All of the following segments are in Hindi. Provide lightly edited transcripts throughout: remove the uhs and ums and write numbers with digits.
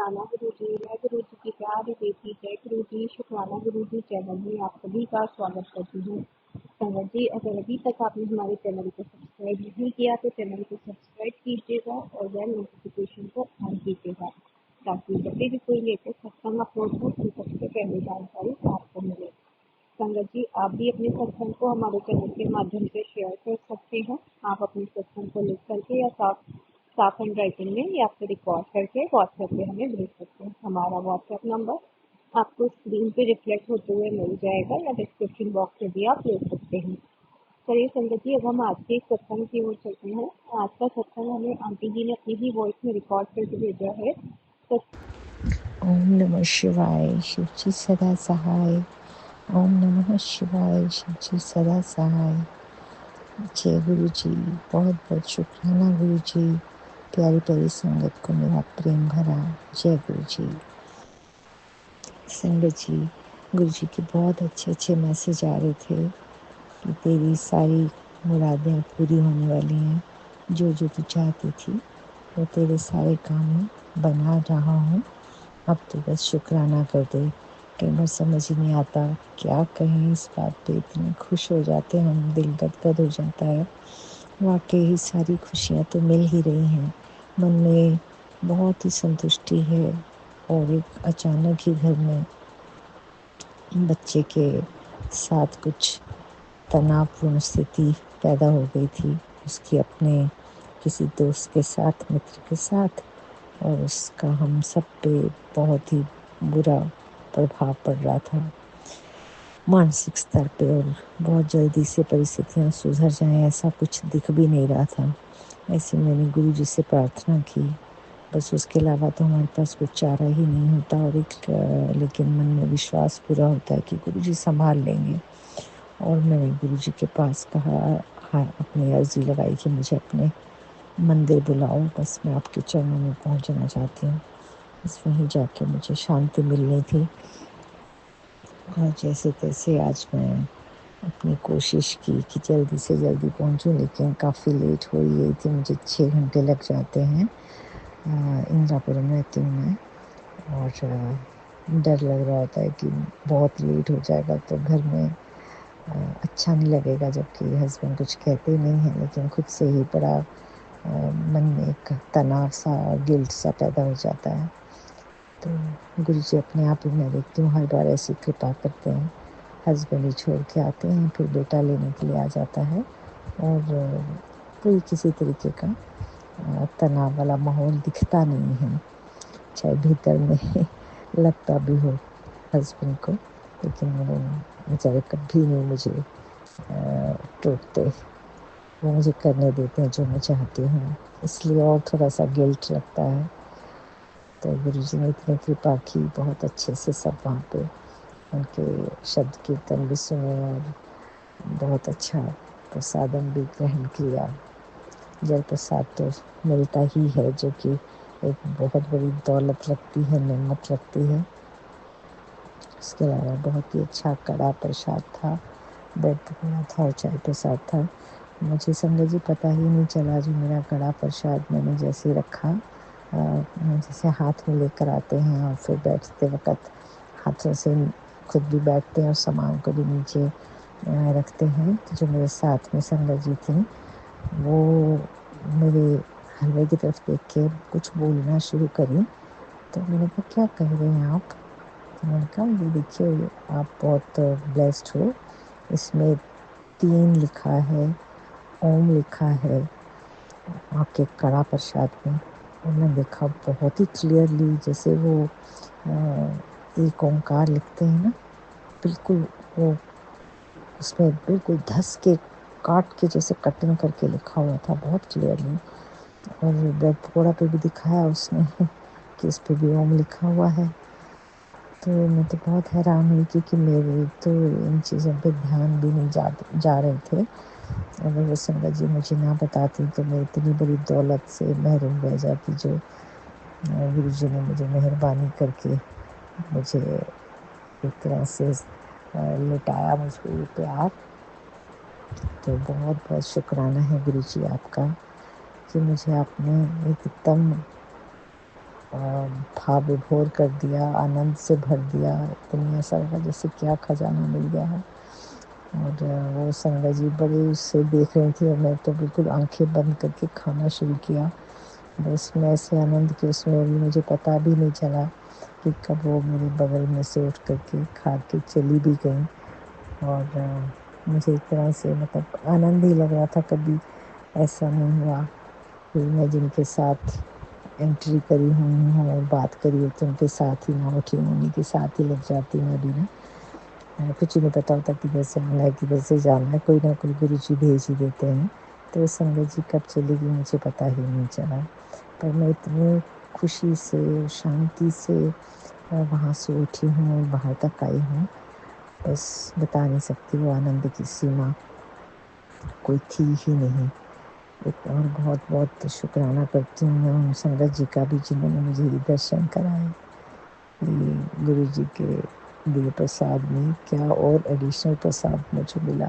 शुक्राना गुरुजी। मैं गुरुजी की प्यारी बेटी जय गुरुजी शुक्राना गुरुजी चैनल में आप सभी का स्वागत करती हूँ। संगत जी, अगर अभी तक आपने हमारे चैनल को सब्सक्राइब नहीं किया तो चैनल को सब्सक्राइब कीजिएगा और बेल नोटिफिकेशन को ऑन कीजिएगा, ताकि जब भी कोई लेटेस्ट सत्संग अपलोड हो तो सबसे पहले जानकारी आपको मिले। संगत जी, आप भी अपने सत्संग को हमारे चैनल के माध्यम से शेयर कर सकते हैं। आप अपने सत्संग को लिख करके या साफ एंड राइटिंग में या फिर रिकॉर्ड करके व्हाट्सएप पे हमें भेज सकते हैं। हमारा व्हाट्सएप नंबर आपको स्क्रीन पे रिफ्लेक्ट होते हुए मिल जाएगा या डिस्क्रिप्शन बॉक्स से भी आप ले सकते हैं। चलिए संगत जी, अब हम आज के सत्संग की ओर चलते हैं। आज का सत्संग हमें आंटी जी ने अपनी ही वॉइस में रिकॉर्ड करके भेजा है। तो ओम नमः शिवाय, शिवजी सदा सहाय। ओम नमः शिवाय, शिवजी सदा सहाय। जय गुरु जी, बहुत बहुत शुक्राना गुरु जी। प्यारी प्यारी संगत को मेरा प्रेम भरा जय गुरु जी। संगत जी, गुरु जी के बहुत अच्छे अच्छे मैसेज आ रहे थे कि तेरी सारी मुरादें पूरी होने वाली हैं। जो जो तू चाहती थी वो तेरे सारे काम बना रहा हूँ। अब तो बस शुक्राना कर दे। कई बार समझ ही नहीं आता क्या कहें इस बात पे, इतने खुश हो जाते हैं हम, दिल गदगद हो जाता है। वाकई ही सारी खुशियाँ तो मिल ही रही हैं, मन में बहुत ही संतुष्टि है। और एक अचानक ही घर में बच्चे के साथ कुछ तनावपूर्ण स्थिति पैदा हो गई थी, उसकी अपने किसी दोस्त के साथ, मित्र के साथ, और उसका हम सब पे बहुत ही बुरा प्रभाव पड़ रहा था मानसिक स्तर पे। और बहुत जल्दी से परिस्थितियाँ सुधर जाएं ऐसा कुछ दिख भी नहीं रहा था। ऐसे मैंने गुरु जी से प्रार्थना की, बस उसके अलावा तो हमारे पास कुछ चारा ही नहीं होता। और लेकिन मन में विश्वास पूरा होता है कि गुरु जी संभाल लेंगे। और मैंने गुरु जी के पास कहा, हाँ, अपनी अर्जी लगाई कि मुझे अपने मंदिर बुलाओ, बस मैं आपके चरणों में पहुंचना चाहती हूँ। बस वहीं जाके मुझे शांति मिलनी थी। और जैसे तैसे आज मैं अपनी कोशिश की कि जल्दी से जल्दी पहुंचूं, लेकिन काफ़ी लेट हो ही गई थी। मुझे 6 घंटे लग जाते हैं। इंदिरापुरम रहती हूँ मैं, और डर लग रहा होता है कि बहुत लेट हो जाएगा तो घर में अच्छा नहीं लगेगा, जबकि हस्बैंड कुछ कहते नहीं हैं, लेकिन खुद से ही बड़ा मन में एक तनाव सा और गिल्ट सा पैदा हो जाता है। तो गुरु जी अपने आप ही, मैं देखती हूँ हर बार ऐसी कृपा करते हैं। हस्बैंड ही छोड़ के आते हैं, फिर बेटा लेने के लिए आ जाता है, और कोई किसी तरीके का तनाव वाला माहौल दिखता नहीं है, चाहे भीतर में लगता भी हो हस्बैंड को। लेकिन वो बेचारे कभी नहीं मुझे टोकते, वो मुझे करने देते हैं जो मैं चाहती हूँ, इसलिए और थोड़ा सा गिल्ट लगता है। तो गुरु जी ने इतनी कृपा की, बहुत अच्छे से सब वहाँ पे उनके शब्द कीर्तन भी सुने और बहुत अच्छा प्रसादम भी ग्रहण किया। जल प्रसाद तो मिलता ही है, जो कि एक बहुत बड़ी दौलत लगती है, नेमत लगती है। उसके अलावा बहुत ही अच्छा कड़ा प्रसाद था, ब्रेड पकौड़ा था और चाय प्रसाद था। मुझे संगत जी पता ही नहीं चला, जो मेरा कड़ा प्रसाद मैंने जैसे रखा, जैसे हाथ में लेकर आते हैं और फिर बैठते वक्त हाथों से खुद भी बैठते हैं और सामान को भी नीचे रखते हैं। तो जो मेरे साथ में संगत जी थी, वो मेरे हलवे की तरफ देख के कुछ बोलना शुरू करी। तो मैंने कहा, क्या कह रहे हैं आप? तो मैंने कहा, ये देखिए आप बहुत ब्लेस्ड हो, इसमें 3 लिखा है, ओम लिखा है आपके कड़ा प्रसाद में। और मैं देखा बहुत ही क्लियरली, जैसे वो एक ओंकार लिखते हैं ना, बिल्कुल वो उसमें बिल्कुल धस के काट के जैसे कटिंग करके लिखा हुआ था, बहुत क्लियरली। और ब्रेड पकौड़ा पे भी दिखाया उसने कि इस पे भी ओम लिखा हुआ है। तो मैं तो बहुत हैरान हुई, क्योंकि मेरे तो इन चीज़ों पे ध्यान भी नहीं जा रहे थे। अगर वो संगत जी मुझे ना बताती तो मैं इतनी बड़ी दौलत से महरूम रह जाती, जो गुरु जी ने मुझे मेहरबानी करके मुझे एक तरह से लुटाया मुझ पर ये प्यार। तो बहुत बहुत शुक्राना है गुरु जी आपका, कि मुझे आपने एकदम भाव विभोर कर दिया, आनंद से भर दिया। इतनी ऐसा लगा जैसे क्या खजाना मिल गया है। और वो संगत जी बड़े उससे देख रही थी और मैं तो बिल्कुल आंखें बंद करके खाना शुरू किया। बस मैं ऐसे आनंद के उसमें भी मुझे पता भी नहीं चला कि कब वो मेरे बगल में से उठ करके खा के चली भी गई। और मुझे एक तरह से मतलब आनंद ही लग रहा था। कभी ऐसा नहीं हुआ कि मैं जिनके साथ एंट्री करी हुई हूँ और बात करी हो तो उनके साथ ही ना उठी हूँ, उन्हीं के साथ ही लग जाती मैं भी ना। कुछ नहीं पता होता किधर से आना है किधर से जाना है, कोई ना कोई गुरु जी भेज ही देते हैं। तो संगत जी कब चली गई मुझे पता ही नहीं चला। पर मैं इतनी खुशी से शांति से वहाँ से उठी हूँ और बाहर तक आई हूँ, बस बता नहीं सकती। वो आनंद की सीमा कोई थी ही नहीं। एक और बहुत बहुत शुक्राना करती हूँ मैं उन संगत जी का भी जिन्होंने मुझे ये दर्शन कराए। ये गुरु जी के दिए प्रसाद में क्या और एडिशनल प्रसाद मुझे मिला।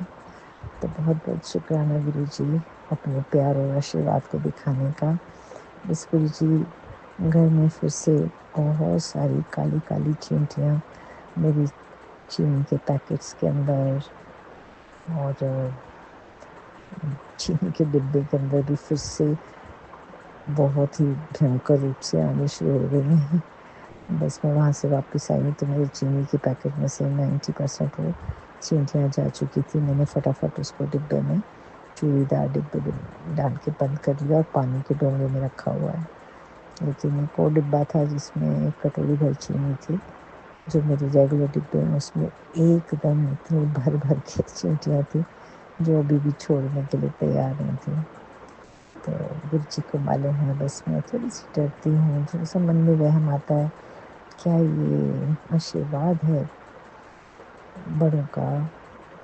तो बहुत बहुत शुक्राना गुरु जी अपने प्यार और आशीर्वाद को दिखाने का। इस गुरु जी घर में फिर से बहुत सारी काली काली चींटियाँ मेरी चीनी के पैकेट्स के अंदर और चीनी के डिब्बे के अंदर भी फिर से बहुत ही भयंकर रूप से आने शुरू हो गई हैं। बस मैं वहाँ से वापस आई तो मेरे चीनी के पैकेट में से 90% वो चींटियाँ जा चुकी थी। मैंने फटाफट उसको डिब्बे में चूड़ीदार डिब्बे में डाल के बंद कर दिया और पानी के डोंगे में रखा हुआ है। लेकिन एक और डिब्बा था जिसमें एक कटोरी भर चीनी थी, जो मेरे रेगुलर डिब्बे में उसमें एकदम इतनी भर भर के चींटियाँ थी जो अभी भी छोड़ने के लिए तैयार नहीं थी। तो गुरु जी को मालूम है, बस मैं थोड़ी सी डरती हूँ, थोड़ा सा मन में वहम आता है क्या ये आशीर्वाद है बड़ों का,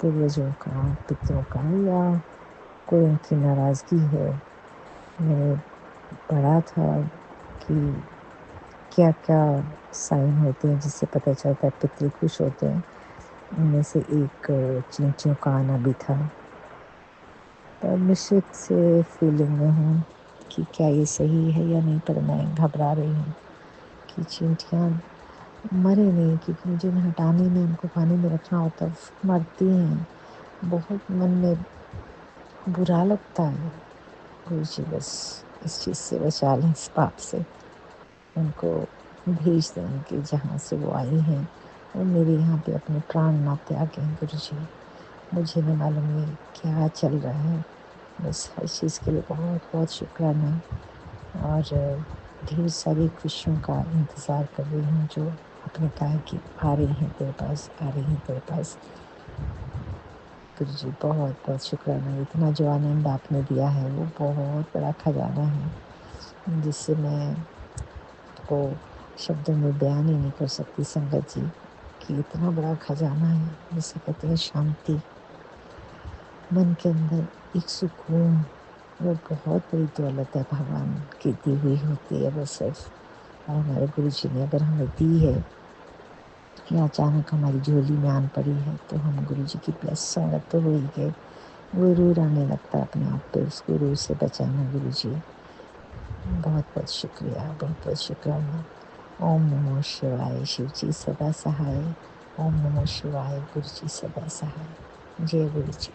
पूर्वजों का, पितरों का, या कोई उनकी नाराज़गी है। मैंने पढ़ा था कि क्या क्या साइन होते हैं जिससे पता चलता है पितृ खुश होते हैं। उनमें से एक चींटियों का आना भी था। पर मिश्रित से फीलिंग में हूँ कि क्या ये सही है या नहीं, पर मैं घबरा रही हूँ कि चींटियाँ मरे नहीं, क्योंकि मुझे उन्हें हटाने में उनको पानी में रखना होता है, मरती हैं। बहुत मन में बुरा लगता है। गुरु जी बस इस चीज़ से बचा लें, इस पाप से। उनको भेज दें कि जहाँ से वो आई हैं और मेरे यहाँ पे अपने प्राण ना त्यागें। गुरु जी मुझे नहीं मालूम ये क्या चल रहा है, बस हर चीज़ के लिए बहुत बहुत शुक्राना। और ढेर सारी खुशियों का इंतज़ार कर रही हूँ जो आपने कहा कि आ रही हैं तेरे पास, आ रही हैं तेरे पास। गुरु जी बहुत बहुत शुक्राना। इतना जो आनंद आपने दिया है वो बहुत बड़ा खजाना है जिससे मैं आपको शब्दों में बयान ही नहीं कर सकती संगत जी कि इतना बड़ा खजाना है जिसे कहते हैं शांति। मन के अंदर एक सुकून, वो बहुत बड़ी दौलत है, भगवान की दी हुई होती है वो सिर्फ। और हमारे गुरु जी ने अगर हमें दी है या अचानक हमारी झोली में आन पड़ी है तो हम गुरु जी की प्लस संगत तो हो ही गए। गुरूर आने लगता है अपने आप पे, उस गुरूर से बचाना गुरु जी। बहुत बहुत शुक्रिया, बहुत बहुत शुक्राना। ओम नमो शिवाय। शिव जी सदा सहाय। ओम नमो शिवाय। गुरु जी सदा सहाय। जय गुरु जी।